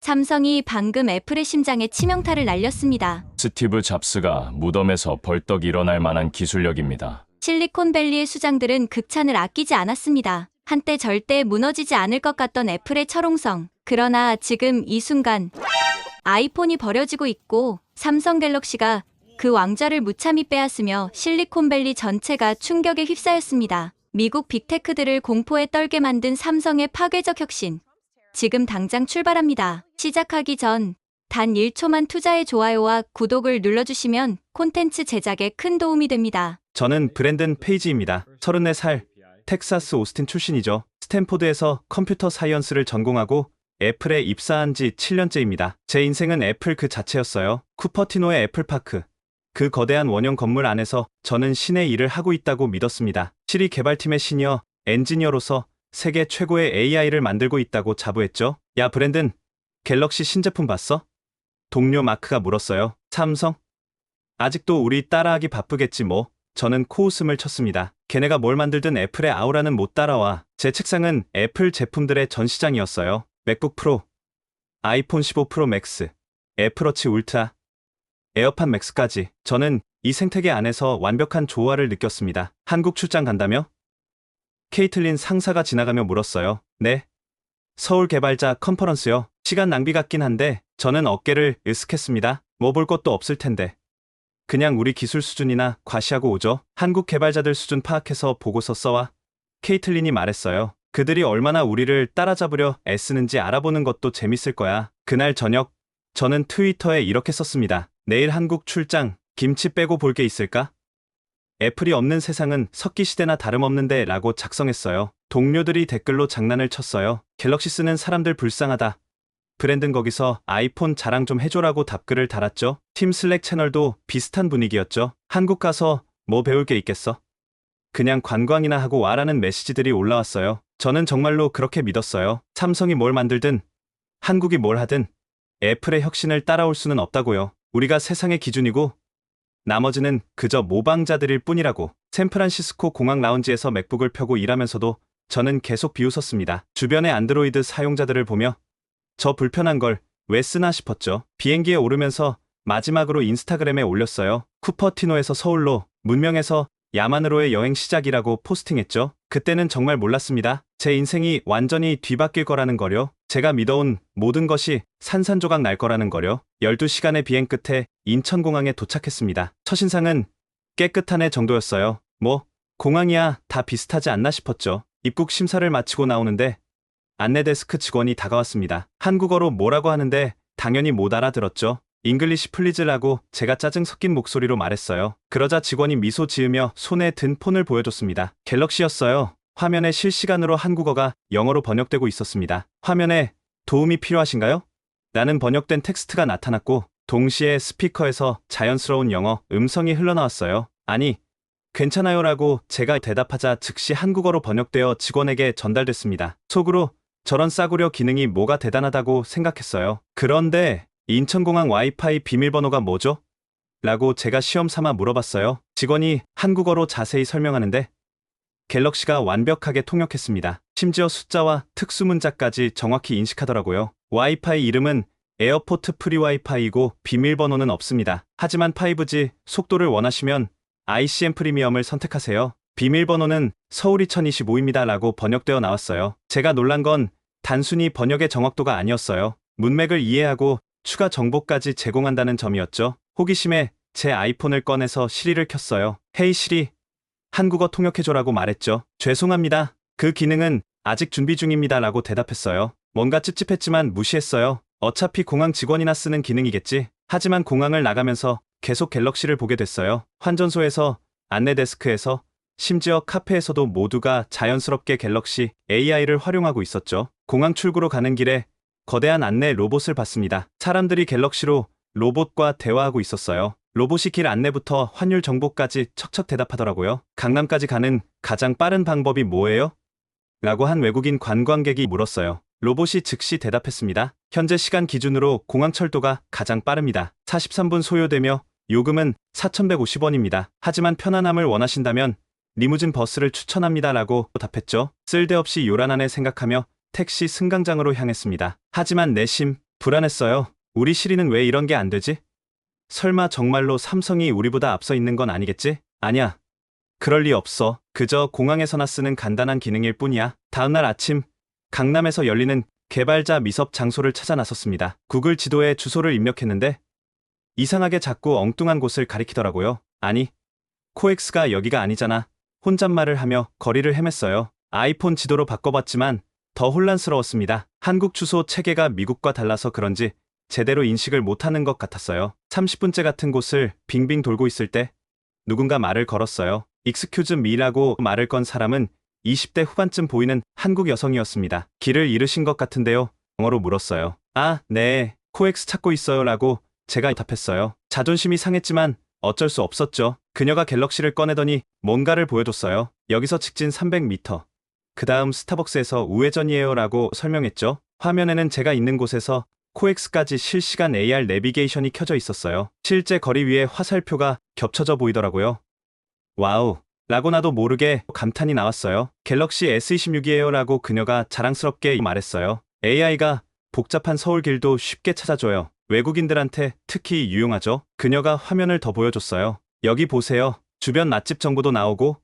삼성이 방금 애플의 심장에 치명타를 날렸습니다. 스티브 잡스가 무덤에서 벌떡 일어날 만한 기술력입니다. 실리콘밸리의 수장들은 극찬을 아끼지 않았습니다. 한때 절대 무너지지 않을 것 같던 애플의 철옹성. 그러나 지금 이 순간 아이폰이 버려지고 있고 삼성 갤럭시가 그 왕좌를 무참히 빼앗으며 실리콘밸리 전체가 충격에 휩싸였습니다. 미국 빅테크들을 공포에 떨게 만든 삼성의 파괴적 혁신. 지금 당장 출발합니다. 시작하기 전 단 1초만 투자해 좋아요와 구독을 눌러주시면 콘텐츠 제작에 큰 도움이 됩니다. 저는 브랜든 페이지입니다. 34살, 텍사스 오스틴 출신이죠. 스탠포드에서 컴퓨터 사이언스를 전공하고 애플에 입사한 지 7년째입니다. 제 인생은 애플 그 자체였어요. 쿠퍼티노의 애플파크. 그 거대한 원형 건물 안에서 저는 신의 일을 하고 있다고 믿었습니다. 시리 개발팀의 시니어 엔지니어로서 세계 최고의 AI를 만들고 있다고 자부했죠. 야 브랜든, 갤럭시 신제품 봤어? 동료 마크가 물었어요. 삼성? 아직도 우리 따라하기 바쁘겠지 뭐. 저는 코웃음을 쳤습니다. 걔네가 뭘 만들든 애플의 아우라는 못 따라와. 제 책상은 애플 제품들의 전시장이었어요. 맥북 프로, 아이폰 15 프로 맥스, 애플워치 울트라, 에어팟 맥스까지. 저는 이 생태계 안에서 완벽한 조화를 느꼈습니다. 한국 출장 간다며? 케이틀린 상사가 지나가며 물었어요. 네. 서울 개발자 컨퍼런스요. 시간 낭비 같긴 한데 저는 어깨를 으쓱했습니다. 뭐 볼 것도 없을 텐데. 그냥 우리 기술 수준이나 과시하고 오죠. 한국 개발자들 수준 파악해서 보고서 써와. 케이틀린이 말했어요. 그들이 얼마나 우리를 따라잡으려 애쓰는지 알아보는 것도 재밌을 거야. 그날 저녁 저는 트위터에 이렇게 썼습니다. 내일 한국 출장, 김치 빼고 볼 게 있을까? 애플이 없는 세상은 석기시대나 다름없는데 라고 작성했어요. 동료들이 댓글로 장난을 쳤어요. 갤럭시 쓰는 사람들 불쌍하다. 브랜든 거기서 아이폰 자랑 좀 해줘라고 답글을 달았죠. 팀 슬랙 채널도 비슷한 분위기였죠. 한국 가서 뭐 배울 게 있겠어? 그냥 관광이나 하고 와라는 메시지들이 올라왔어요. 저는 정말로 그렇게 믿었어요. 삼성이 뭘 만들든 한국이 뭘 하든 애플의 혁신을 따라올 수는 없다고요. 우리가 세상의 기준이고 나머지는 그저 모방자들일 뿐이라고. 샌프란시스코 공항 라운지에서 맥북을 펴고 일하면서도 저는 계속 비웃었습니다. 주변의 안드로이드 사용자들을 보며 저 불편한 걸 왜 쓰나 싶었죠. 비행기에 오르면서 마지막으로 인스타그램에 올렸어요. 쿠퍼티노에서 서울로, 문명에서 야만으로의 여행 시작이라고 포스팅했죠. 그때는 정말 몰랐습니다. 제 인생이 완전히 뒤바뀔 거라는 거요. 제가 믿어온 모든 것이 산산조각 날 거라는 거요. 12시간의 비행 끝에 인천공항에 도착했습니다. 첫인상은 깨끗한 애 정도였어요. 뭐 공항이야 다 비슷하지 않나 싶었죠. 입국 심사를 마치고 나오는데 안내데스크 직원이 다가왔습니다. 한국어로 뭐라고 하는데 당연히 못 알아들었죠. 잉글리시 플리즈라고 제가 짜증 섞인 목소리로 말했어요. 그러자 직원이 미소 지으며 손에 든 폰을 보여줬습니다. 갤럭시였어요. 화면에 실시간으로 한국어가 영어로 번역되고 있었습니다. 화면에 도움이 필요하신가요? 라는 번역된 텍스트가 나타났고 동시에 스피커에서 자연스러운 영어 음성이 흘러나왔어요. 아니, 괜찮아요 라고 제가 대답하자 즉시 한국어로 번역되어 직원에게 전달됐습니다. 속으로 저런 싸구려 기능이 뭐가 대단하다고 생각했어요. 그런데 인천공항 와이파이 비밀번호가 뭐죠? 라고 제가 시험 삼아 물어봤어요. 직원이 한국어로 자세히 설명하는데 갤럭시가 완벽하게 통역했습니다. 심지어 숫자와 특수문자까지 정확히 인식하더라고요. 와이파이 이름은 에어포트 프리 와이파이이고 비밀번호는 없습니다. 하지만 5G 속도를 원하시면 ICM 프리미엄을 선택하세요. 비밀번호는 서울 2025입니다. 라고 번역되어 나왔어요. 제가 놀란 건 단순히 번역의 정확도가 아니었어요. 문맥을 이해하고 추가 정보까지 제공한다는 점이었죠. 호기심에 제 아이폰을 꺼내서 시리를 켰어요. 헤이 시리, 한국어 통역해줘라고 말했죠. 죄송합니다. 그 기능은 아직 준비 중입니다. 라고 대답했어요. 뭔가 찝찝했지만 무시했어요. 어차피 공항 직원이나 쓰는 기능이겠지. 하지만 공항을 나가면서 계속 갤럭시를 보게 됐어요. 환전소에서, 안내데스크에서, 심지어 카페에서도 모두가 자연스럽게 갤럭시 AI를 활용하고 있었죠. 공항 출구로 가는 길에 거대한 안내 로봇을 봤습니다. 사람들이 갤럭시로 로봇과 대화하고 있었어요. 로봇이 길 안내부터 환율 정보까지 척척 대답하더라고요. 강남까지 가는 가장 빠른 방법이 뭐예요? 라고 한 외국인 관광객이 물었어요. 로봇이 즉시 대답했습니다. 현재 시간 기준으로 공항 철도가 가장 빠릅니다. 43분 소요되며 요금은 4,150원입니다. 하지만 편안함을 원하신다면 리무진 버스를 추천합니다. 라고 답했죠. 쓸데없이 요란하네 생각하며 택시 승강장으로 향했습니다. 하지만 내심 불안했어요. 우리 시리는 왜 이런 게 안 되지? 설마 정말로 삼성이 우리보다 앞서 있는 건 아니겠지? 아니야. 그럴 리 없어. 그저 공항에서나 쓰는 간단한 기능일 뿐이야. 다음날 아침, 강남에서 열리는 개발자 미섭 장소를 찾아 나섰습니다. 구글 지도에 주소를 입력했는데 이상하게 자꾸 엉뚱한 곳을 가리키더라고요. 아니, 코엑스가 여기가 아니잖아. 혼잣말을 하며 거리를 헤맸어요. 아이폰 지도로 바꿔봤지만 더 혼란스러웠습니다. 한국 주소 체계가 미국과 달라서 그런지 제대로 인식을 못하는 것 같았어요. 30분째 같은 곳을 빙빙 돌고 있을 때 누군가 말을 걸었어요. 익스큐즈 미라고 말을 건 사람은 20대 후반쯤 보이는 한국 여성이었습니다. 길을 잃으신 것 같은데요. 영어로 물었어요. 아, 네. 코엑스 찾고 있어요. 라고 제가 답했어요. 자존심이 상했지만 어쩔 수 없었죠. 그녀가 갤럭시를 꺼내더니 뭔가를 보여줬어요. 여기서 직진 300m. 그 다음 스타벅스에서 우회전이에요. 라고 설명했죠. 화면에는 제가 있는 곳에서 코엑스까지 실시간 AR 내비게이션이 켜져 있었어요. 실제 거리 위에 화살표가 겹쳐져 보이더라고요. 와우. 라고 나도 모르게 감탄이 나왔어요. 갤럭시 S26이에요. 라고 그녀가 자랑스럽게 말했어요. AI가 복잡한 서울길도 쉽게 찾아줘요. 외국인들한테 특히 유용하죠. 그녀가 화면을 더 보여줬어요. 여기 보세요. 주변 맛집 정보도 나오고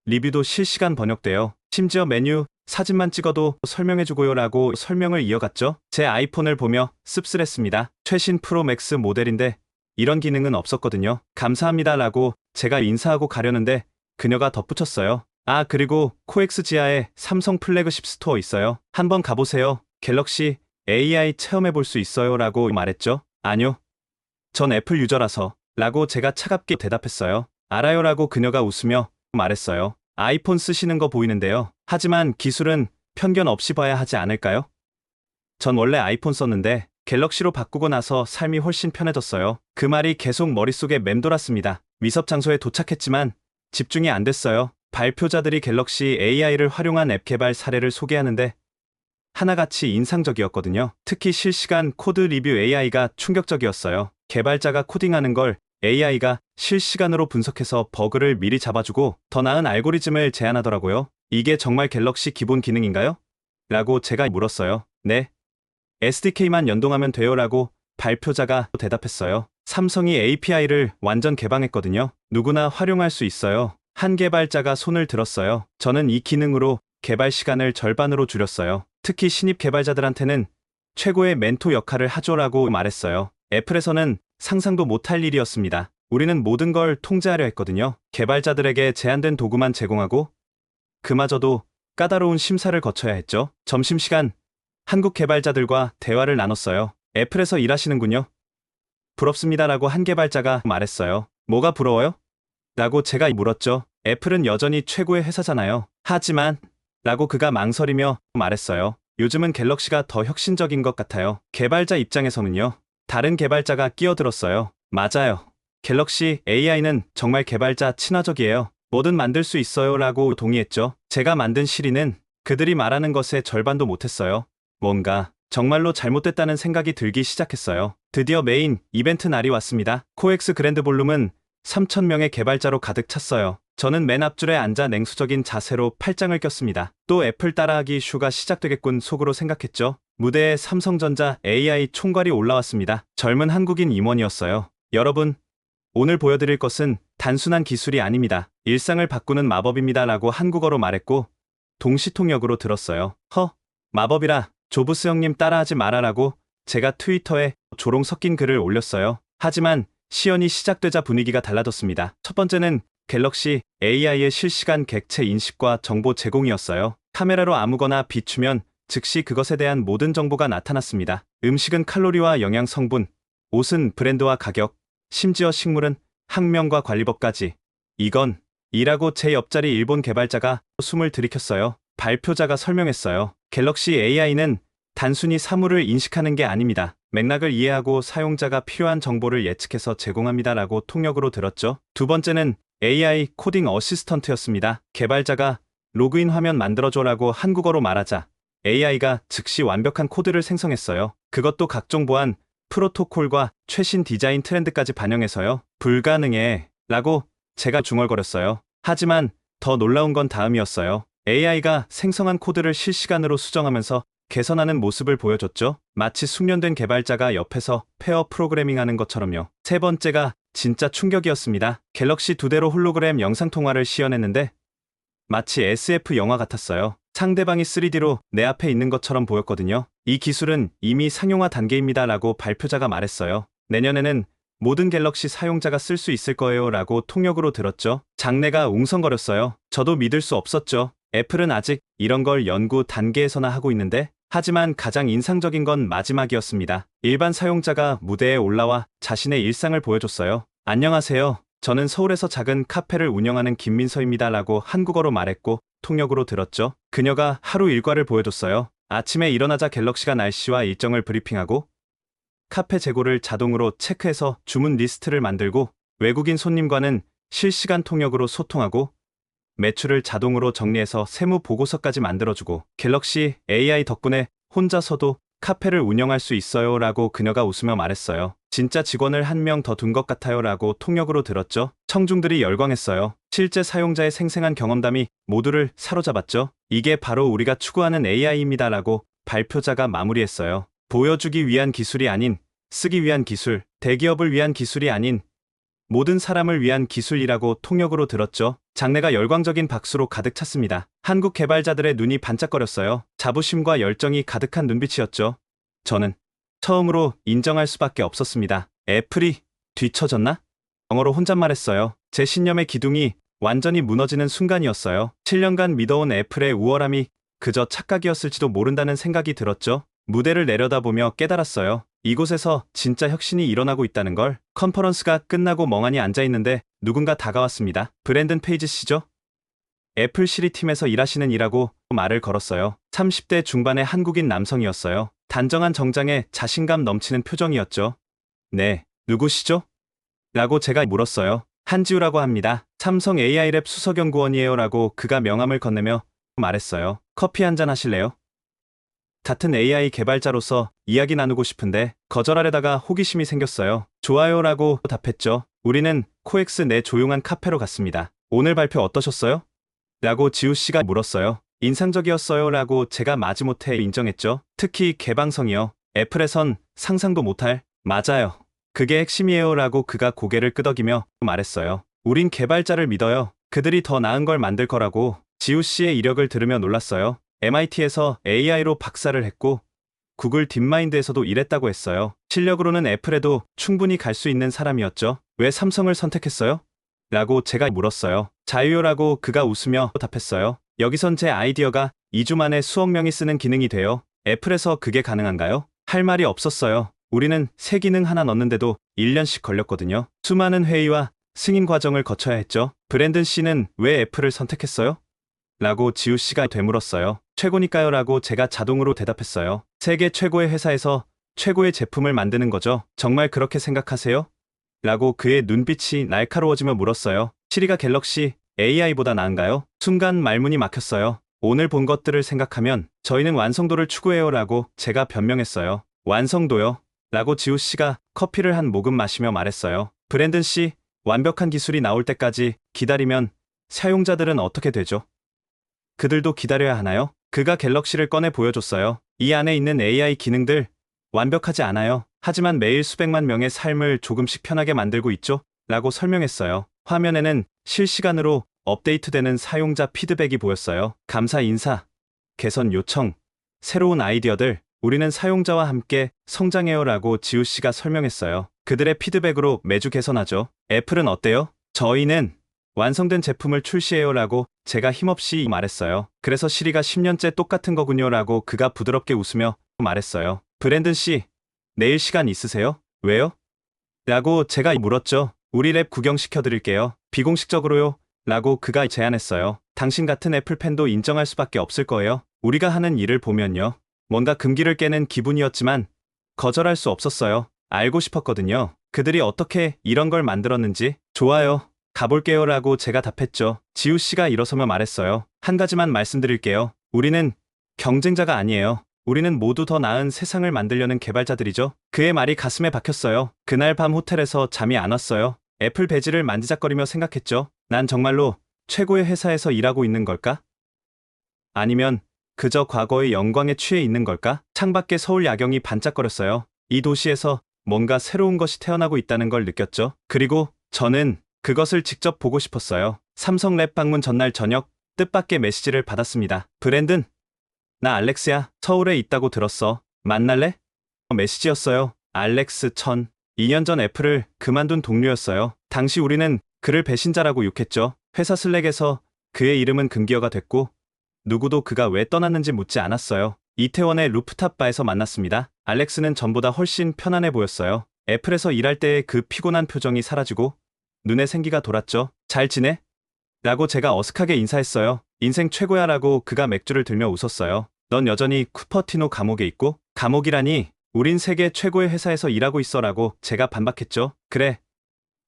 리뷰도 실시간 번역돼요. 심지어 메뉴, 사진만 찍어도 설명해주고요. 라고 설명을 이어갔죠. 제 아이폰을 보며 씁쓸했습니다. 최신 프로 맥스 모델인데 이런 기능은 없었거든요. 감사합니다. 라고 제가 인사하고 가려는데 그녀가 덧붙였어요. 아, 그리고 코엑스 지하에 삼성 플래그십 스토어 있어요. 한번 가보세요. 갤럭시 AI 체험해볼 수 있어요. 라고 말했죠. 아니요. 전 애플 유저라서. 라고 제가 차갑게 대답했어요. 알아요. 라고 그녀가 웃으며 말했어요. 아이폰 쓰시는 거 보이는데요. 하지만 기술은 편견 없이 봐야 하지 않을까요? 전 원래 아이폰 썼는데 갤럭시로 바꾸고 나서 삶이 훨씬 편해졌어요. 그 말이 계속 머릿속에 맴돌았습니다. 미섭 장소에 도착했지만 집중이 안 됐어요. 발표자들이 갤럭시 AI를 활용한 앱 개발 사례를 소개하는데 하나같이 인상적이었거든요. 특히 실시간 코드 리뷰 AI가 충격적이었어요. 개발자가 코딩하는 걸 AI가 실시간으로 분석해서 버그를 미리 잡아주고 더 나은 알고리즘을 제안하더라고요. 이게 정말 갤럭시 기본 기능인가요? 라고 제가 물었어요. 네. SDK만 연동하면 돼요. 라고 발표자가 대답했어요. 삼성이 API를 완전 개방했거든요. 누구나 활용할 수 있어요. 한 개발자가 손을 들었어요. 저는 이 기능으로 개발 시간을 절반으로 줄였어요. 특히 신입 개발자들한테는 최고의 멘토 역할을 하죠라고 말했어요. 애플에서는 상상도 못할 일이었습니다. 우리는 모든 걸 통제하려 했거든요. 개발자들에게 제한된 도구만 제공하고 그마저도 까다로운 심사를 거쳐야 했죠. 점심시간 한국 개발자들과 대화를 나눴어요. 애플에서 일하시는군요. 부럽습니다라고 한 개발자가 말했어요. 뭐가 부러워요? 라고 제가 물었죠. 애플은 여전히 최고의 회사잖아요. 하지만 라고 그가 망설이며 말했어요. 요즘은 갤럭시가 더 혁신적인 것 같아요. 개발자 입장에서는요. 다른 개발자가 끼어들었어요. 맞아요. 갤럭시 AI는 정말 개발자 친화적이에요. 뭐든 만들 수 있어요. 라고 동의했죠. 제가 만든 시리는 그들이 말하는 것의 절반도 못했어요. 뭔가 정말로 잘못됐다는 생각이 들기 시작했어요. 드디어 메인 이벤트 날이 왔습니다. 코엑스 그랜드 볼룸은 3,000명의 개발자로 가득 찼어요. 저는 맨 앞줄에 앉아 냉수적인 자세로 팔짱을 꼈습니다. 또 애플 따라하기 슈가 시작되겠군 속으로 생각했죠. 무대에 삼성전자 AI 총괄이 올라왔습니다. 젊은 한국인 임원이었어요. 여러분, 오늘 보여드릴 것은 단순한 기술이 아닙니다. 일상을 바꾸는 마법입니다. 라고 한국어로 말했고 동시통역으로 들었어요. 마법이라 조브스 형님 따라하지 말아라고 제가 트위터에 조롱 섞인 글을 올렸어요. 하지만 시연이 시작되자 분위기가 달라졌습니다. 첫 번째는 갤럭시 AI의 실시간 객체 인식과 정보 제공이었어요. 카메라로 아무거나 비추면 즉시 그것에 대한 모든 정보가 나타났습니다. 음식은 칼로리와 영양 성분, 옷은 브랜드와 가격, 심지어 식물은 학명과 관리법까지. 이건 이라고 제 옆자리 일본 개발자가 숨을 들이켰어요. 발표자가 설명했어요. 갤럭시 AI는 단순히 사물을 인식하는 게 아닙니다. 맥락을 이해하고 사용자가 필요한 정보를 예측해서 제공합니다라고 통역으로 들었죠. 두 번째는 AI 코딩 어시스턴트였습니다. 개발자가 로그인 화면 만들어줘라고 한국어로 말하자 AI가 즉시 완벽한 코드를 생성했어요. 그것도 각종 보안, 프로토콜과 최신 디자인 트렌드까지 반영해서요. 불가능해 라고 제가 중얼거렸어요. 하지만 더 놀라운 건 다음이었어요. AI가 생성한 코드를 실시간으로 수정하면서 개선하는 모습을 보여줬죠. 마치 숙련된 개발자가 옆에서 페어 프로그래밍하는 것처럼요. 세 번째가 진짜 충격이었습니다. 갤럭시 2대로 홀로그램 영상통화를 시연했는데 마치 SF 영화 같았어요. 상대방이 3D로 내 앞에 있는 것처럼 보였거든요. 이 기술은 이미 상용화 단계입니다 라고 발표자가 말했어요. 내년에는 모든 갤럭시 사용자가 쓸 수 있을 거예요 라고 통역으로 들었죠. 장내가 웅성거렸어요. 저도 믿을 수 없었죠. 애플은 아직 이런 걸 연구 단계에서나 하고 있는데, 하지만 가장 인상적인 건 마지막이었습니다. 일반 사용자가 무대에 올라와 자신의 일상을 보여줬어요. 안녕하세요. 저는 서울에서 작은 카페를 운영하는 김민서입니다 라고 한국어로 말했고 통역으로 들었죠. 그녀가 하루 일과를 보여줬어요. 아침에 일어나자 갤럭시가 날씨와 일정을 브리핑하고 카페 재고를 자동으로 체크해서 주문 리스트를 만들고 외국인 손님과는 실시간 통역으로 소통하고 매출을 자동으로 정리해서 세무 보고서까지 만들어주고 갤럭시 AI 덕분에 혼자서도 카페를 운영할 수 있어요 라고 그녀가 웃으며 말했어요. 진짜 직원을 한 명 더 둔 것 같아요 라고 통역으로 들었죠. 청중들이 열광했어요. 실제 사용자의 생생한 경험담이 모두를 사로잡았죠. 이게 바로 우리가 추구하는 AI입니다 라고 발표자가 마무리했어요. 보여주기 위한 기술이 아닌 쓰기 위한 기술, 대기업을 위한 기술이 아닌 모든 사람을 위한 기술이라고 통역으로 들었죠. 장내가 열광적인 박수로 가득 찼습니다. 한국 개발자들의 눈이 반짝거렸어요. 자부심과 열정이 가득한 눈빛이었죠. 저는 처음으로 인정할 수밖에 없었습니다. 애플이 뒤처졌나? 영어로 혼잣말했어요. 제 신념의 기둥이 완전히 무너지는 순간이었어요. 7년간 믿어온 애플의 우월함이 그저 착각이었을지도 모른다는 생각이 들었죠. 무대를 내려다보며 깨달았어요. 이곳에서 진짜 혁신이 일어나고 있다는 걸. 컨퍼런스가 끝나고 멍하니 앉아있는데 누군가 다가왔습니다. 브랜든 페이지 씨죠? 애플 시리 팀에서 일하시는 이라고 말을 걸었어요. 30대 중반의 한국인 남성이었어요. 단정한 정장에 자신감 넘치는 표정이었죠. 네, 누구시죠? 라고 제가 물었어요. 한지우라고 합니다. 삼성 AI랩 수석연구원이에요 라고 그가 명함을 건네며 말했어요. 커피 한잔 하실래요? 같은 AI 개발자로서 이야기 나누고 싶은데 거절하려다가 호기심이 생겼어요. 좋아요 라고 답했죠. 우리는 코엑스 내 조용한 카페로 갔습니다. 오늘 발표 어떠셨어요? 라고 지우 씨가 물었어요. 인상적이었어요 라고 제가 마지못해 인정했죠. 특히 개방성이요. 애플에선 상상도 못할. 맞아요. 그게 핵심이에요 라고 그가 고개를 끄덕이며 말했어요. 우린 개발자를 믿어요. 그들이 더 나은 걸 만들 거라고. 지우 씨의 이력을 들으며 놀랐어요. MIT에서 AI로 박사를 했고 구글 딥마인드에서도 일했다고 했어요. 실력으로는 애플에도 충분히 갈 수 있는 사람이었죠. 왜 삼성을 선택했어요? 라고 제가 물었어요. 자유요라고 그가 웃으며 답했어요. 여기선 제 아이디어가 2주 만에 수억 명이 쓰는 기능이 돼요. 애플에서 그게 가능한가요? 할 말이 없었어요. 우리는 새 기능 하나 넣는데도 1년씩 걸렸거든요. 수많은 회의와 승인 과정을 거쳐야 했죠. 브랜든 씨는 왜 애플을 선택했어요? 라고 지우 씨가 되물었어요. 최고니까요 라고 제가 자동으로 대답했어요. 세계 최고의 회사에서 최고의 제품을 만드는 거죠. 정말 그렇게 생각하세요? 라고 그의 눈빛이 날카로워지며 물었어요. 시리가 갤럭시 AI보다 나은가요? 순간 말문이 막혔어요. 오늘 본 것들을 생각하면 저희는 완성도를 추구해요 라고 제가 변명했어요. 완성도요? 라고 지우 씨가 커피를 한 모금 마시며 말했어요. 브랜든 씨, 완벽한 기술이 나올 때까지 기다리면 사용자들은 어떻게 되죠? 그들도 기다려야 하나요? 그가 갤럭시를 꺼내 보여줬어요. 이 안에 있는 AI 기능들 완벽하지 않아요. 하지만 매일 수백만 명의 삶을 조금씩 편하게 만들고 있죠? 라고 설명했어요. 화면에는 실시간으로 업데이트되는 사용자 피드백이 보였어요. 감사 인사, 개선 요청, 새로운 아이디어들, 우리는 사용자와 함께 성장해요 라고 지우 씨가 설명했어요. 그들의 피드백으로 매주 개선하죠. 애플은 어때요? 저희는 완성된 제품을 출시해요 라고 제가 힘없이 말했어요. 그래서 시리가 10년째 똑같은 거군요 라고 그가 부드럽게 웃으며 말했어요. 브랜든 씨, 내일 시간 있으세요? 왜요? 라고 제가 물었죠. 우리 랩 구경시켜드릴게요. 비공식적으로요? 라고 그가 제안했어요. 당신 같은 애플 팬도 인정할 수밖에 없을 거예요. 우리가 하는 일을 보면요. 뭔가 금기를 깨는 기분이었지만 거절할 수 없었어요. 알고 싶었거든요. 그들이 어떻게 이런 걸 만들었는지. 좋아요. 가볼게요 라고 제가 답했죠. 지우 씨가 일어서며 말했어요. 한 가지만 말씀드릴게요. 우리는 경쟁자가 아니에요. 우리는 모두 더 나은 세상을 만들려는 개발자들이죠. 그의 말이 가슴에 박혔어요. 그날 밤 호텔에서 잠이 안 왔어요. 애플 배지를 만지작거리며 생각했죠. 난 정말로 최고의 회사에서 일하고 있는 걸까? 아니면 그저 과거의 영광에 취해 있는 걸까? 창밖에 서울 야경이 반짝거렸어요. 이 도시에서 뭔가 새로운 것이 태어나고 있다는 걸 느꼈죠. 그리고 저는 그것을 직접 보고 싶었어요. 삼성랩 방문 전날 저녁 뜻밖의 메시지를 받았습니다. 브랜든, 나 알렉스야. 서울에 있다고 들었어. 만날래? 메시지였어요. 알렉스 2년 전 애플을 그만둔 동료였어요. 당시 우리는 그를 배신자라고 욕했죠. 회사 슬랙에서 그의 이름은 금기어가 됐고 누구도 그가 왜 떠났는지 묻지 않았어요. 이태원의 루프탑 바에서 만났습니다. 알렉스는 전보다 훨씬 편안해 보였어요. 애플에서 일할 때의 그 피곤한 표정이 사라지고 눈에 생기가 돌았죠. 잘 지내? 라고 제가 어색하게 인사했어요. 인생 최고야 라고 그가 맥주를 들며 웃었어요. 넌 여전히 쿠퍼티노 감옥에 있고? 감옥이라니? 우린 세계 최고의 회사에서 일하고 있어 라고 제가 반박했죠. 그래.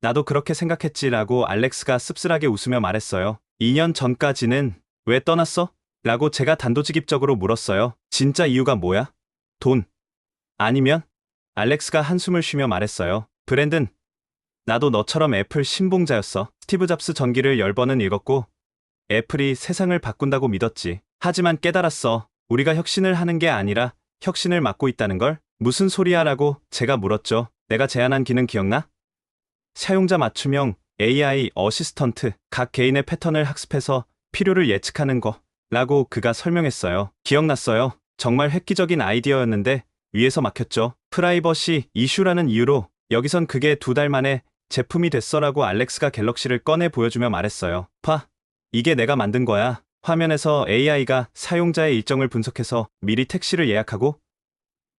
나도 그렇게 생각했지 라고 알렉스가 씁쓸하게 웃으며 말했어요. 2년 전까지는 왜 떠났어? 라고 제가 단도직입적으로 물었어요. 진짜 이유가 뭐야? 돈? 아니면? 알렉스가 한숨을 쉬며 말했어요. 브랜든, 나도 너처럼 애플 신봉자였어. 스티브 잡스 전기를 10번은 읽었고 애플이 세상을 바꾼다고 믿었지. 하지만 깨달았어. 우리가 혁신을 하는 게 아니라 혁신을 막고 있다는 걸. 무슨 소리야 라고 제가 물었죠. 내가 제안한 기능 기억나? 사용자 맞춤형 AI 어시스턴트, 각 개인의 패턴을 학습해서 필요를 예측하는 거 라고 그가 설명했어요. 기억났어요. 정말 획기적인 아이디어였는데 위에서 막혔죠. 프라이버시 이슈라는 이유로 여기선 그게 2달 만에 제품이 됐어라고 알렉스가 갤럭시를 꺼내 보여주며 말했어요. 봐, 이게 내가 만든 거야. 화면에서 AI가 사용자의 일정을 분석해서 미리 택시를 예약하고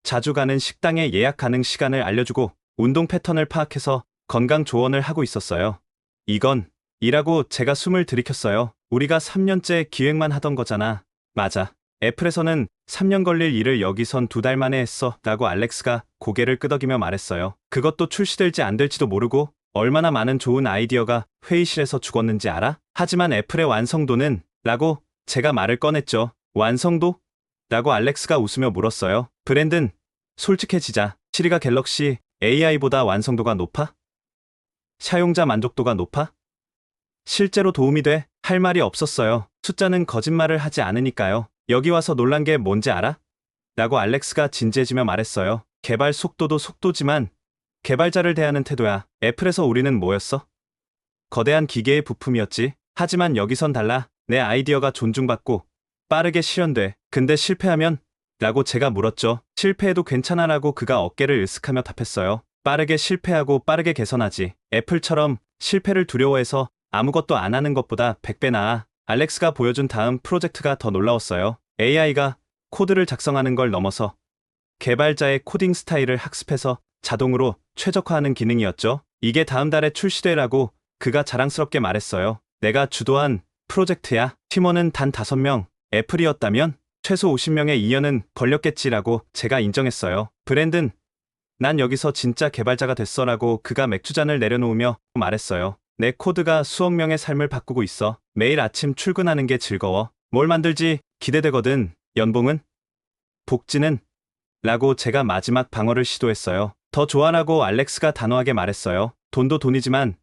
자주 가는 식당의 예약 가능 시간을 알려주고 운동 패턴을 파악해서 건강 조언을 하고 있었어요. 이라고 제가 숨을 들이켰어요. 우리가 3년째 기획만 하던 거잖아. 맞아. 애플에서는 3년 걸릴 일을 여기선 2달 만에 했어 라고 알렉스가 고개를 끄덕이며 말했어요. 그것도 출시될지 안 될지도 모르고 얼마나 많은 좋은 아이디어가 회의실에서 죽었는지 알아? 하지만 애플의 완성도는? 라고 제가 말을 꺼냈죠. 완성도? 라고 알렉스가 웃으며 물었어요. 브랜든, 솔직해지자. 시리가 갤럭시 AI보다 완성도가 높아? 사용자 만족도가 높아? 실제로 도움이 돼? 할 말이 없었어요. 숫자는 거짓말을 하지 않으니까요. 여기 와서 놀란 게 뭔지 알아? 라고 알렉스가 진지해지며 말했어요. 개발 속도도 속도지만 개발자를 대하는 태도야. 애플에서 우리는 뭐였어? 거대한 기계의 부품이었지. 하지만 여기선 달라. 내 아이디어가 존중받고 빠르게 실현돼. 근데 실패하면? 라고 제가 물었죠. 실패해도 괜찮아 라고 그가 어깨를 으쓱하며 답했어요. 빠르게 실패하고 빠르게 개선하지. 애플처럼 실패를 두려워해서 아무것도 안 하는 것보다 100배 나아. 알렉스가 보여준 다음 프로젝트가 더 놀라웠어요. AI가 코드를 작성하는 걸 넘어서 개발자의 코딩 스타일을 학습해서 자동으로 최적화하는 기능이었죠. 이게 다음 달에 출시되라고 그가 자랑스럽게 말했어요. 내가 주도한 프로젝트야. 팀원은 단 5명. 애플이었다면 최소 50명의 2년은 걸렸겠지라고 제가 인정했어요. 브랜든, 난 여기서 진짜 개발자가 됐어라고 그가 맥주잔을 내려놓으며 말했어요. 내 코드가 수억 명의 삶을 바꾸고 있어. 매일 아침 출근하는 게 즐거워. 뭘 만들지 기대되거든. 연봉은? 복지는? 라고 제가 마지막 방어를 시도했어요. 더 좋아라고 알렉스가 단호하게 말했어요. 돈도 돈이지만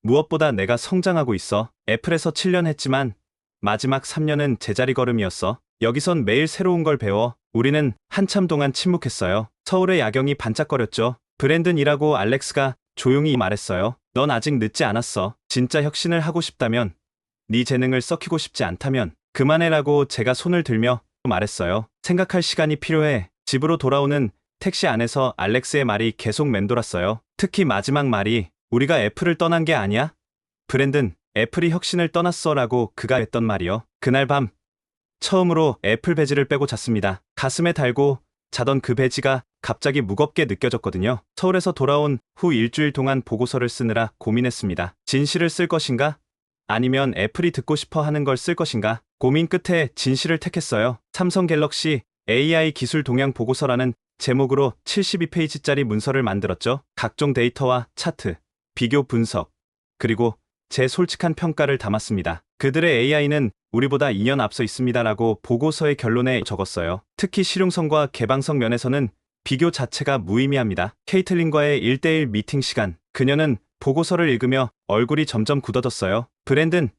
무엇보다 내가 성장하고 있어. 애플에서 7년 했지만 마지막 3년은 제자리 걸음이었어. 여기선 매일 새로운 걸 배워. 우리는 한참 동안 침묵했어요. 서울의 야경이 반짝거렸죠. 브랜든이라고 알렉스가 조용히 말했어요. 넌 아직 늦지 않았어. 진짜 혁신을 하고 싶다면, 네 재능을 썩히고 싶지 않다면 그만해라고 제가 손을 들며 말했어요. 생각할 시간이 필요해. 집으로 돌아오는 택시 안에서 알렉스의 말이 계속 맴돌았어요. 특히 마지막 말이 우리가 애플을 떠난 게 아니야? 브랜든, 애플이 혁신을 떠났어 라고 그가 했던 말이요. 그날 밤 처음으로 애플 배지를 빼고 잤습니다. 가슴에 달고 자던 그 배지가 갑자기 무겁게 느껴졌거든요. 서울에서 돌아온 후 일주일 동안 보고서를 쓰느라 고민했습니다. 진실을 쓸 것인가? 아니면 애플이 듣고 싶어 하는 걸 쓸 것인가? 고민 끝에 진실을 택했어요. 삼성 갤럭시 AI 기술 동향 보고서라는 제목으로 72페이지짜리 문서를 만들었죠. 각종 데이터와 차트, 비교 분석, 그리고 제 솔직한 평가를 담았습니다. 그들의 AI는 우리보다 2년 앞서 있습니다라고 보고서의 결론에 적었어요. 특히 실용성과 개방성 면에서는 비교 자체가 무의미합니다. 케이틀린과의 1대1 미팅 시간, 그녀는 보고서를 읽으며 얼굴이 점점 굳어졌어요. 브랜든,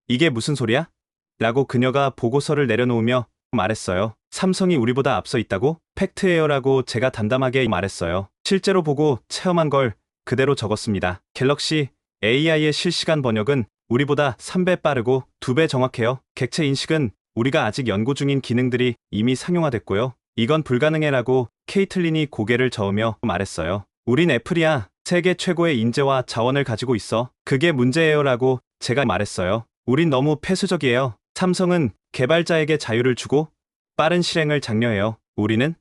이게 무슨 소리야? 라고 그녀가 보고서를 내려놓으며 말했어요. 삼성이 우리보다 앞서 있다고? 팩트예요라고 제가 담담하게 말했어요. 실제로 보고 체험한 걸 그대로 적었습니다. 갤럭시 AI의 실시간 번역은 우리보다 3배 빠르고 2배 정확해요. 객체 인식은 우리가 아직 연구 중인 기능들이 이미 상용화됐고요. 이건 불가능해라고 케이틀린이 고개를 저으며 말했어요. 우린 애플이야. 세계 최고의 인재와 자원을 가지고 있어. 그게 문제예요라고 제가 말했어요. 우린 너무 폐쇄적이에요. 삼성은 개발자에게 자유를 주고 빠른 실행을 장려해요. 우리는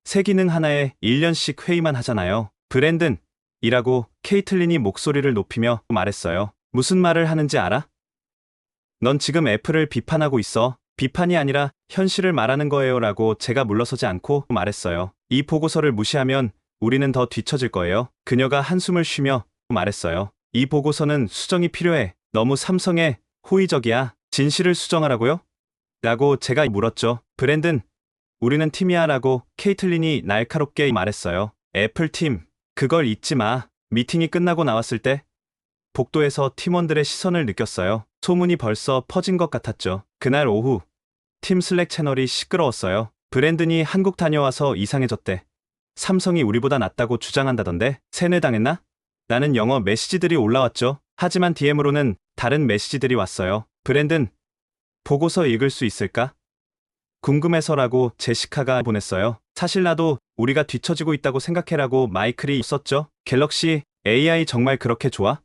새 기능 하나에 1년씩 회의만 하잖아요. 브랜든 이라고 케이틀린이 목소리를 높이며 말했어요. 무슨 말을 하는지 알아? 넌 지금 애플을 비판하고 있어. 비판이 아니라 현실을 말하는 거예요라고 제가 물러서지 않고 말했어요. 이 보고서를 무시하면 우리는 더 뒤처질 거예요. 그녀가 한숨을 쉬며 말했어요. 이 보고서는 수정이 필요해. 너무 삼성에 호의적이야. 진실을 수정하라고요? 라고 제가 물었죠. 브랜든, 우리는 팀이야 라고 케이틀린이 날카롭게 말했어요. 애플 팀, 그걸 잊지 마. 미팅이 끝나고 나왔을 때 복도에서 팀원들의 시선을 느꼈어요. 소문이 벌써 퍼진 것 같았죠. 그날 오후 팀 슬랙 채널이 시끄러웠어요. 브랜든이 한국 다녀와서 이상해졌대. 삼성이 우리보다 낫다고 주장한다던데 세뇌당했나? 라는 영어 메시지들이 올라왔죠. 하지만 DM으로는 다른 메시지들이 왔어요. 브랜든, 보고서 읽을 수 있을까? 궁금해서라고 제시카가 보냈어요. 사실 나도 우리가 뒤처지고 있다고 생각해라고 마이클이 썼죠. 갤럭시 AI 정말 그렇게 좋아?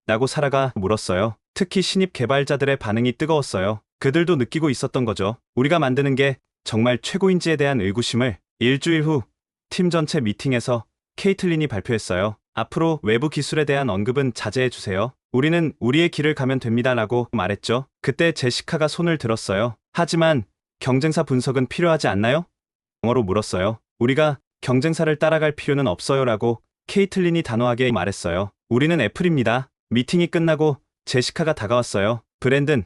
라고 사라가 물었어요. 특히 신입 개발자들의 반응이 뜨거웠어요. 그들도 느끼고 있었던 거죠. 우리가 만드는 게 정말 최고인지에 대한 의구심을. 일주일 후 팀 전체 미팅에서 케이틀린이 발표했어요. 앞으로 외부 기술에 대한 언급은 자제해 주세요. 우리는 우리의 길을 가면 됩니다 라고 말했죠. 그때 제시카가 손을 들었어요. 하지만 경쟁사 분석은 필요하지 않나요? 영어로 물었어요. 우리가 경쟁사를 따라갈 필요는 없어요 라고 케이틀린이 단호하게 말했어요. 우리는 애플입니다. 미팅이 끝나고 제시카가 다가왔어요. 브랜든,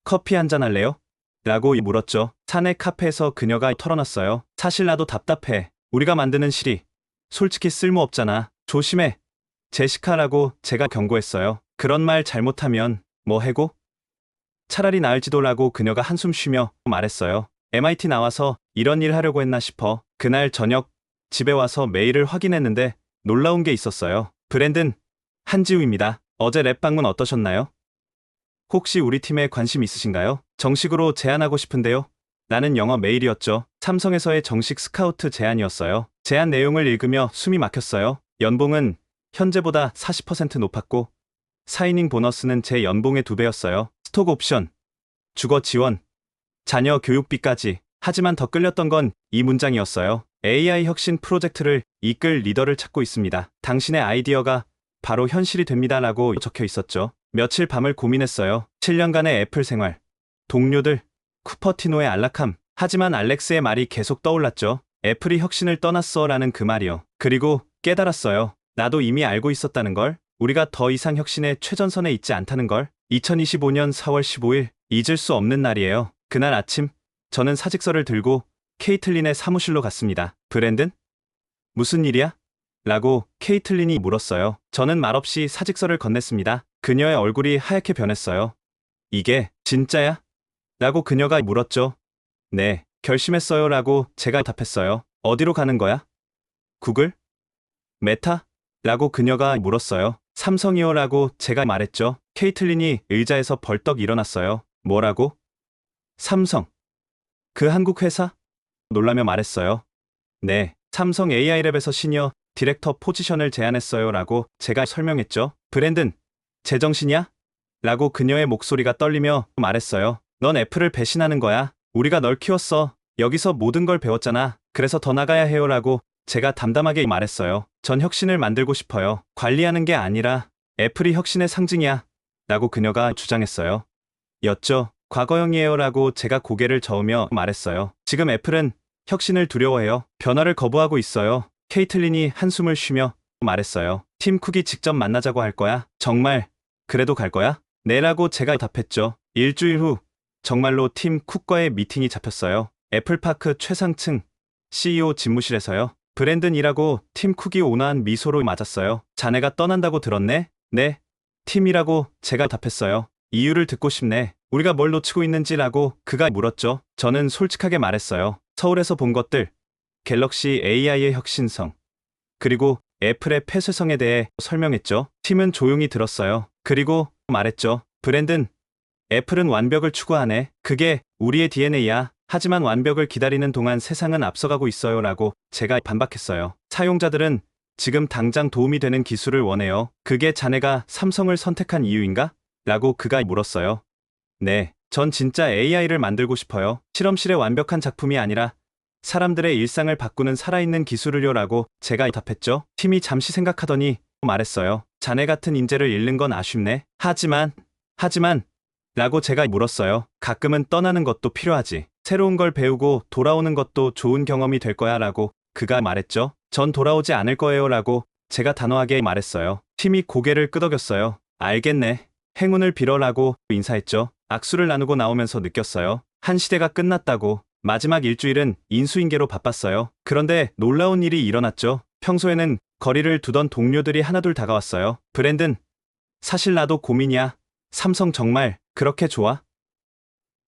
커피 한잔 할래요? 라고 물었죠. 사내 카페에서 그녀가 털어놨어요. 사실 나도 답답해. 우리가 만드는 실이 솔직히 쓸모없잖아. 조심해. 제시카라고 제가 경고했어요. 그런 말 잘못하면 뭐 해고? 차라리 나을지도 라고 그녀가 한숨 쉬며 말했어요. MIT 나와서 이런 일 하려고 했나 싶어. 그날 저녁 집에 와서 메일을 확인했는데 놀라운 게 있었어요. 브랜든, 한지우입니다. 어제 랩 방문 어떠셨나요? 혹시 우리 팀에 관심 있으신가요? 정식으로 제안하고 싶은데요. 라는 영어 메일이었죠. 삼성에서의 정식 스카우트 제안이었어요. 제안 내용을 읽으며 숨이 막혔어요. 연봉은 현재보다 40% 높았고 사이닝 보너스는 제 연봉의 2배였어요. 스톡 옵션, 주거 지원, 자녀 교육비까지. 하지만 더 끌렸던 건 이 문장이었어요. AI 혁신 프로젝트를 이끌 리더를 찾고 있습니다. 당신의 아이디어가 바로 현실이 됩니다 라고 적혀 있었죠. 며칠 밤을 고민했어요. 7년간의 애플 생활, 동료들, 쿠퍼티노의 안락함. 하지만 알렉스의 말이 계속 떠올랐죠. 애플이 혁신을 떠났어 라는 그 말이요. 그리고 깨달았어요. 나도 이미 알고 있었다는 걸. 우리가 더 이상 혁신의 최전선에 있지 않다는 걸. 2025년 4월 15일, 잊을 수 없는 날이에요. 그날 아침, 저는 사직서를 들고 케이틀린의 사무실로 갔습니다. 브랜든? 무슨 일이야? 라고 케이틀린이 물었어요. 저는 말없이 사직서를 건넸습니다. 그녀의 얼굴이 하얗게 변했어요. 이게 진짜야? 라고 그녀가 물었죠. 네, 결심했어요 라고 제가 답했어요. 어디로 가는 거야? 구글? 메타? 라고 그녀가 물었어요. 삼성이요 라고 제가 말했죠. 케이틀린이 의자에서 벌떡 일어났어요. 뭐라고? 삼성. 그 한국 회사? 놀라며 말했어요. 네, 삼성 AI랩에서 시니어 디렉터 포지션을 제안했어요 라고 제가 설명했죠. 브랜든, 제정신이야? 라고 그녀의 목소리가 떨리며 말했어요. 넌 애플을 배신하는 거야. 우리가 널 키웠어. 여기서 모든 걸 배웠잖아. 그래서 더 나가야 해요 라고 제가 담담하게 말했어요. 전 혁신을 만들고 싶어요. 관리하는 게 아니라 애플이 혁신의 상징이야. 라고 그녀가 주장했어요. 였죠. 과거형이에요 라고 제가 고개를 저으며 말했어요. 지금 애플은 혁신을 두려워해요. 변화를 거부하고 있어요. 케이틀린이 한숨을 쉬며 말했어요. 팀 쿡이 직접 만나자고 할 거야? 정말 그래도 갈 거야? 네 라고 제가 답했죠. 일주일 후 정말로 팀 쿡과의 미팅이 잡혔어요. 애플파크 최상층 CEO 집무실에서요. 브랜든이라고 팀 쿡이 온화한 미소로 맞았어요. 자네가 떠난다고 들었네? 네, 팀이라고 제가 답했어요. 이유를 듣고 싶네. 우리가 뭘 놓치고 있는지라고 그가 물었죠. 저는 솔직하게 말했어요. 서울에서 본 것들, 갤럭시 AI의 혁신성, 그리고 애플의 폐쇄성에 대해 설명했죠. 팀은 조용히 들었어요. 그리고 말했죠. 브랜든, 애플은 완벽을 추구하네. 그게 우리의 DNA야. 하지만 완벽을 기다리는 동안 세상은 앞서가고 있어요. 라고 제가 반박했어요. 사용자들은 지금 당장 도움이 되는 기술을 원해요. 그게 자네가 삼성을 선택한 이유인가? 라고 그가 물었어요. 네, 전 진짜 AI를 만들고 싶어요. 실험실의 완벽한 작품이 아니라 사람들의 일상을 바꾸는 살아있는 기술을요. 라고 제가 답했죠. 팀이 잠시 생각하더니 말했어요. 자네 같은 인재를 잃는 건 아쉽네. 하지만 라고 제가 물었어요. 가끔은 떠나는 것도 필요하지. 새로운 걸 배우고 돌아오는 것도 좋은 경험이 될 거야. 라고 그가 말했죠. 전 돌아오지 않을 거예요. 라고 제가 단호하게 말했어요. 팀이 고개를 끄덕였어요. 알겠네. 행운을 빌어라고 인사했죠. 악수를 나누고 나오면서 느꼈어요. 한 시대가 끝났다고. 마지막 일주일은 인수인계로 바빴어요. 그런데 놀라운 일이 일어났죠. 평소에는 거리를 두던 동료들이 하나둘 다가왔어요. 브랜든, 사실 나도 고민이야. 삼성 정말 그렇게 좋아?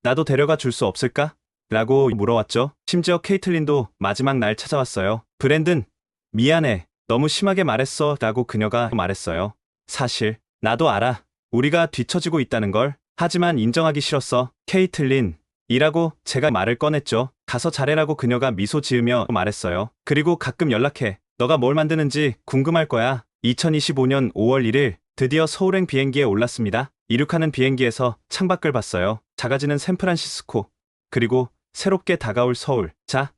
나도 데려가 줄 수 없을까? 라고 물어왔죠. 심지어 케이틀린도 마지막 날 찾아왔어요. 브랜든, 미안해. 너무 심하게 말했어. 라고 그녀가 말했어요. 사실 나도 알아. 우리가 뒤처지고 있다는 걸. 하지만 인정하기 싫었어. 케이틀린, 이라고 제가 말을 꺼냈죠. 가서 잘해라고 그녀가 미소 지으며 말했어요. 그리고 가끔 연락해. 너가 뭘 만드는지 궁금할 거야. 2025년 5월 1일 드디어 서울행 비행기에 올랐습니다. 이륙하는 비행기에서 창밖을 봤어요. 작아지는 샌프란시스코, 그리고 새롭게 다가올 서울. 자,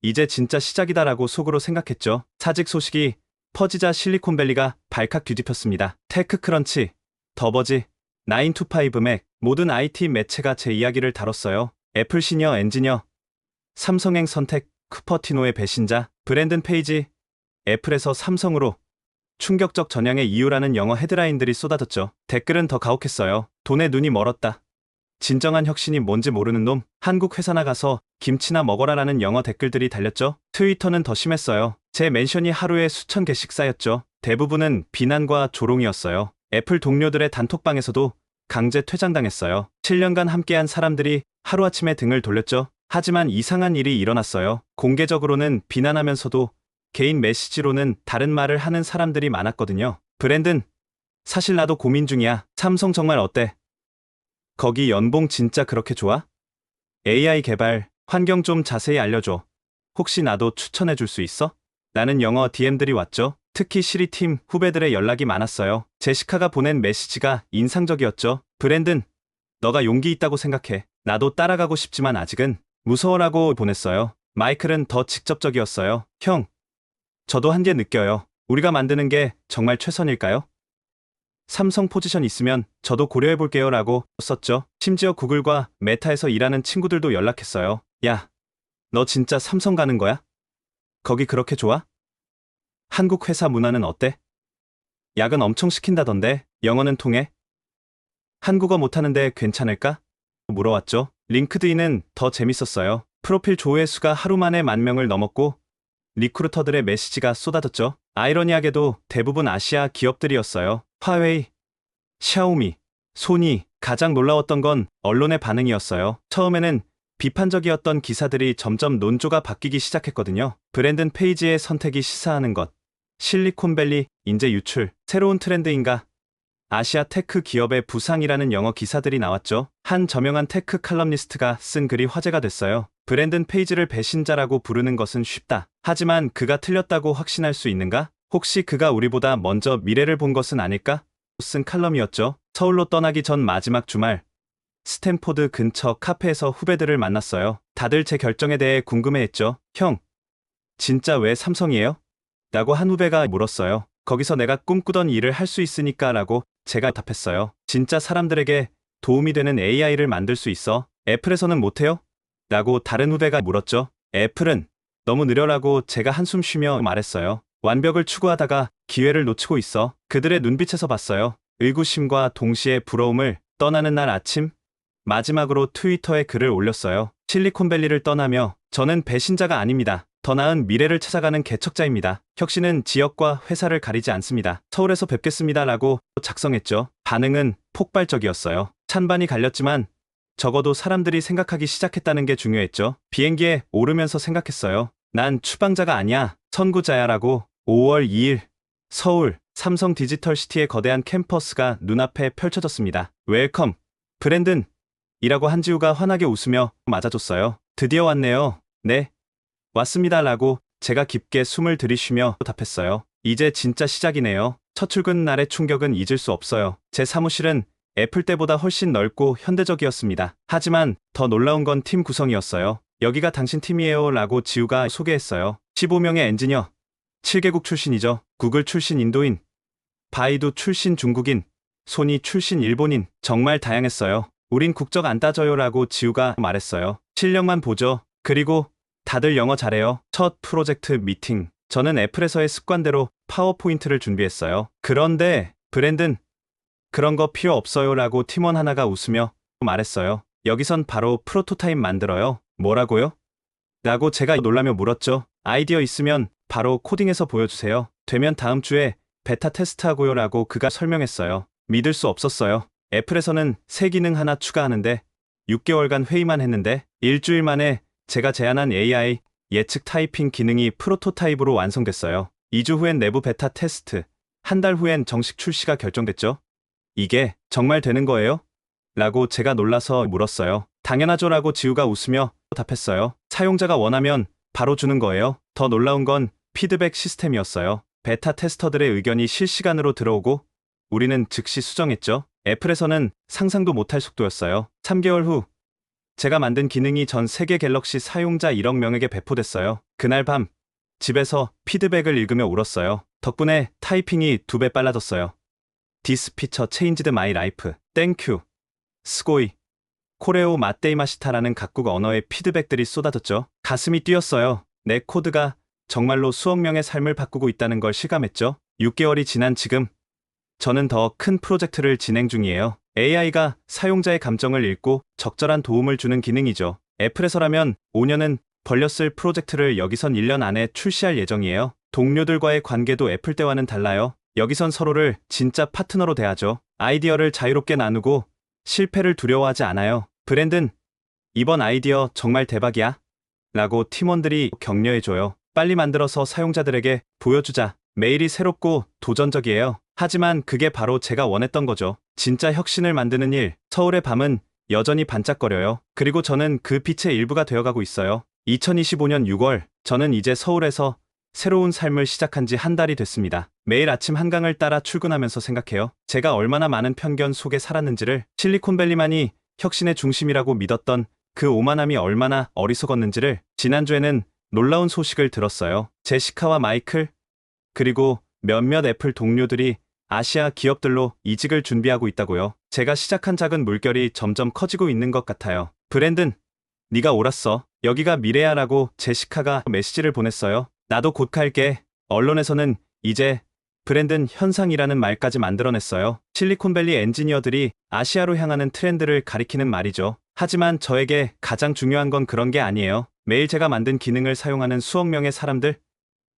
이제 진짜 시작이다라고 속으로 생각했죠. 사직 소식이 퍼지자 실리콘밸리가 발칵 뒤집혔습니다. 테크크런치, 더버지, 9to5 맥, 모든 IT 매체가 제 이야기를 다뤘어요. 애플 시니어 엔지니어, 삼성행 선택, 쿠퍼티노의 배신자, 브랜든 페이지, 애플에서 삼성으로 충격적 전향의 이유라는 영어 헤드라인들이 쏟아졌죠. 댓글은 더 가혹했어요. 돈에 눈이 멀었다. 진정한 혁신이 뭔지 모르는 놈. 한국 회사나 가서 김치나 먹어라라는 영어 댓글들이 달렸죠. 트위터는 더 심했어요. 제 멘션이 하루에 수천 개씩 쌓였죠. 대부분은 비난과 조롱이었어요. 애플 동료들의 단톡방에서도 강제 퇴장당했어요. 7년간 함께한 사람들이 하루아침에 등을 돌렸죠. 하지만 이상한 일이 일어났어요. 공개적으로는 비난하면서도 개인 메시지로는 다른 말을 하는 사람들이 많았거든요. 브랜든, 사실 나도 고민 중이야. 삼성 정말 어때? 거기 연봉 진짜 그렇게 좋아? AI 개발, 환경 좀 자세히 알려줘. 혹시 나도 추천해 줄 수 있어? 라는 영어 DM들이 왔죠. 특히 시리팀 후배들의 연락이 많았어요. 제시카가 보낸 메시지가 인상적이었죠. 브랜든, 너가 용기 있다고 생각해. 나도 따라가고 싶지만 아직은 무서워라고 보냈어요. 마이클은 더 직접적이었어요. 형, 저도 한계 느껴요. 우리가 만드는 게 정말 최선일까요? 삼성 포지션 있으면 저도 고려해볼게요. 라고 썼죠. 심지어 구글과 메타에서 일하는 친구들도 연락했어요. 야, 너 진짜 삼성 가는 거야? 거기 그렇게 좋아? 한국 회사 문화는 어때? 야근 엄청 시킨다던데 영어는 통해? 한국어 못하는데 괜찮을까? 물어왔죠. 링크드인은 더 재밌었어요. 프로필 조회수가 하루 만에 10,000명을 넘었고 리크루터들의 메시지가 쏟아졌죠. 아이러니하게도 대부분 아시아 기업들이었어요. 화웨이, 샤오미, 소니. 가장 놀라웠던 건 언론의 반응이었어요. 처음에는 비판적이었던 기사들이 점점 논조가 바뀌기 시작했거든요. 브랜든 페이지의 선택이 시사하는 것, 실리콘밸리 인재 유출, 새로운 트렌드인가? 아시아 테크 기업의 부상이라는 영어 기사들이 나왔죠. 한 저명한 테크 칼럼니스트가 쓴 글이 화제가 됐어요. 브랜든 페이지를 배신자라고 부르는 것은 쉽다. 하지만 그가 틀렸다고 확신할 수 있는가? 혹시 그가 우리보다 먼저 미래를 본 것은 아닐까? 쓴 칼럼이었죠. 서울로 떠나기 전 마지막 주말, 스탠포드 근처 카페에서 후배들을 만났어요. 다들 제 결정에 대해 궁금해했죠. 형, 진짜 왜 삼성이에요? 라고 한 후배가 물었어요. 거기서 내가 꿈꾸던 일을 할 수 있으니까 라고 제가 답했어요. 진짜 사람들에게 도움이 되는 AI를 만들 수 있어. 애플에서는 못해요? 라고 다른 후배가 물었죠. 애플은 너무 느려라고 제가 한숨 쉬며 말했어요. 완벽을 추구하다가 기회를 놓치고 있어. 그들의 눈빛에서 봤어요. 의구심과 동시에 부러움을. 떠나는 날 아침, 마지막으로 트위터에 글을 올렸어요. 실리콘밸리를 떠나며 저는 배신자가 아닙니다. 더 나은 미래를 찾아가는 개척자입니다. 혁신은 지역과 회사를 가리지 않습니다. 서울에서 뵙겠습니다. 라고 작성했죠. 반응은 폭발적이었어요. 찬반이 갈렸지만 적어도 사람들이 생각하기 시작했다는 게 중요했죠. 비행기에 오르면서 생각했어요. 난 추방자가 아니야, 선구자야라고. 5월 2일 서울 삼성 디지털시티의 거대한 캠퍼스가 눈앞에 펼쳐졌습니다. 웰컴, 브랜든! 이라고 한지우가 환하게 웃으며 맞아줬어요. 드디어 왔네요. 네, 왔습니다. 라고 제가 깊게 숨을 들이쉬며 답했어요. 이제 진짜 시작이네요. 첫 출근 날의 충격은 잊을 수 없어요. 제 사무실은 애플 때보다 훨씬 넓고 현대적이었습니다. 하지만 더 놀라운 건 팀 구성이었어요. 여기가 당신 팀이에요. 라고 지우가 소개했어요. 15명의 엔지니어, 7개국 출신이죠. 구글 출신 인도인, 바이두 출신 중국인, 소니 출신 일본인, 정말 다양했어요. 우린 국적 안 따져요. 라고 지우가 말했어요. 실력만 보죠. 그리고 다들 영어 잘해요. 첫 프로젝트 미팅. 저는 애플에서의 습관대로 파워포인트를 준비했어요. 그런데 브랜든, 그런 거 필요 없어요. 라고 팀원 하나가 웃으며 말했어요. 여기선 바로 프로토타입 만들어요. 뭐라고요? 라고 제가 놀라며 물었죠. 아이디어 있으면 바로 코딩해서 보여주세요. 되면 다음 주에 베타 테스트하고요. 라고 그가 설명했어요. 믿을 수 없었어요. 애플에서는 새 기능 하나 추가하는데 6개월간 회의만 했는데 일주일 만에 제가 제안한 AI 예측 타이핑 기능이 프로토타입으로 완성됐어요. 2주 후엔 내부 베타 테스트, 한 달 후엔 정식 출시가 결정됐죠. 이게 정말 되는 거예요? 라고 제가 놀라서 물었어요. 당연하죠. 라고 지우가 웃으며 답했어요. 사용자가 원하면 바로 주는 거예요. 더 놀라운 건 피드백 시스템이었어요. 베타 테스터들의 의견이 실시간으로 들어오고 우리는 즉시 수정했죠. 애플에서는 상상도 못할 속도였어요. 3개월 후 제가 만든 기능이 전 세계 갤럭시 사용자 1억 명에게 배포됐어요. 그날 밤 집에서 피드백을 읽으며 울었어요. 덕분에 타이핑이 2배 빨라졌어요. This feature changed my life. Thank you. 스고이, 코레오 마테이마시타라는 각국 언어의 피드백들이 쏟아졌죠. 가슴이 뛰었어요. 내 코드가 정말로 수억 명의 삶을 바꾸고 있다는 걸 실감했죠. 6개월이 지난 지금 저는 더 큰 프로젝트를 진행 중이에요. AI가 사용자의 감정을 읽고 적절한 도움을 주는 기능이죠. 애플에서라면 5년은 벌렸을 프로젝트를 여기선 1년 안에 출시할 예정이에요. 동료들과의 관계도 애플 때와는 달라요. 여기선 서로를 진짜 파트너로 대하죠. 아이디어를 자유롭게 나누고 실패를 두려워하지 않아요. 브랜든, 이번 아이디어 정말 대박이야. 라고 팀원들이 격려해줘요. 빨리 만들어서 사용자들에게 보여주자. 매일이 새롭고 도전적이에요. 하지만 그게 바로 제가 원했던 거죠. 진짜 혁신을 만드는 일. 서울의 밤은 여전히 반짝거려요. 그리고 저는 그 빛의 일부가 되어가고 있어요. 2025년 6월, 저는 이제 서울에서 새로운 삶을 시작한 지 한 달이 됐습니다. 매일 아침 한강을 따라 출근하면서 생각해요. 제가 얼마나 많은 편견 속에 살았는지를, 실리콘밸리만이 혁신의 중심이라고 믿었던 그 오만함이 얼마나 어리석었는지를. 지난주에는 놀라운 소식을 들었어요. 제시카와 마이클, 그리고 몇몇 애플 동료들이 아시아 기업들로 이직을 준비하고 있다고요. 제가 시작한 작은 물결이 점점 커지고 있는 것 같아요. 브랜든, 네가 옳았어. 여기가 미래야라고 제시카가 메시지를 보냈어요. 나도 곧 갈게. 언론에서는 이제 브랜든 현상이라는 말까지 만들어냈어요. 실리콘밸리 엔지니어들이 아시아로 향하는 트렌드를 가리키는 말이죠. 하지만 저에게 가장 중요한 건 그런 게 아니에요. 매일 제가 만든 기능을 사용하는 수억 명의 사람들,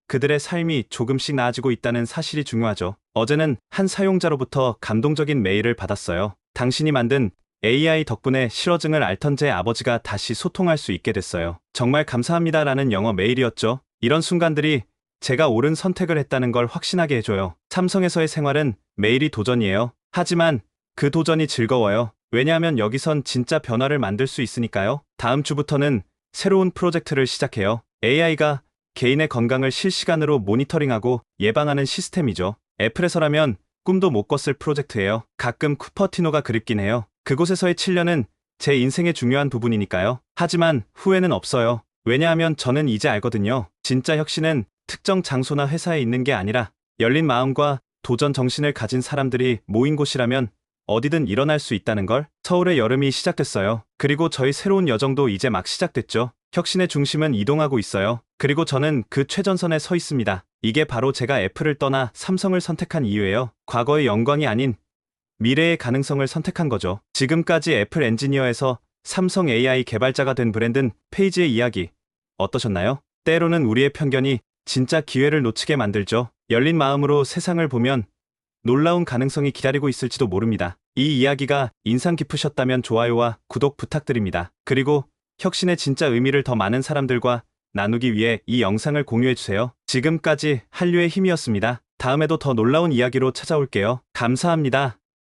그들의 삶이 조금씩 나아지고 있다는 사실이 중요하죠. 어제는 한 사용자로부터 감동적인 메일을 받았어요. 당신이 만든 AI 덕분에 실어증을 앓던 제 아버지가 다시 소통할 수 있게 됐어요. 정말 감사합니다라는 영어 메일이었죠. 이런 순간들이 제가 옳은 선택을 했다는 걸 확신하게 해줘요. 삼성에서의 생활은 매일이 도전이에요. 하지만 그 도전이 즐거워요. 왜냐하면 여기선 진짜 변화를 만들 수 있으니까요. 다음 주부터는 새로운 프로젝트를 시작해요. AI가 개인의 건강을 실시간으로 모니터링하고 예방하는 시스템이죠. 애플에서라면 꿈도 못 꿨을 프로젝트예요. 가끔 쿠퍼티노가 그립긴 해요. 그곳에서의 7년은 제 인생의 중요한 부분이니까요. 하지만 후회는 없어요. 왜냐하면 저는 이제 알거든요. 진짜 혁신은 특정 장소나 회사에 있는 게 아니라 열린 마음과 도전 정신을 가진 사람들이 모인 곳이라면 어디든 일어날 수 있다는 걸. 서울의 여름이 시작됐어요. 그리고 저희 새로운 여정도 이제 막 시작됐죠. 혁신의 중심은 이동하고 있어요. 그리고 저는 그 최전선에 서 있습니다. 이게 바로 제가 애플을 떠나 삼성을 선택한 이유예요. 과거의 영광이 아닌 미래의 가능성을 선택한 거죠. 지금까지 애플 엔지니어에서 삼성 AI 개발자가 된 브랜든 페이지의 이야기 어떠셨나요? 때로는 우리의 편견이 진짜 기회를 놓치게 만들죠. 열린 마음으로 세상을 보면 놀라운 가능성이 기다리고 있을지도 모릅니다. 이 이야기가 인상 깊으셨다면 좋아요와 구독 부탁드립니다. 그리고 혁신의 진짜 의미를 더 많은 사람들과 나누기 위해 이 영상을 공유해주세요. 지금까지 한류의 힘이었습니다. 다음에도 더 놀라운 이야기로 찾아올게요. 감사합니다.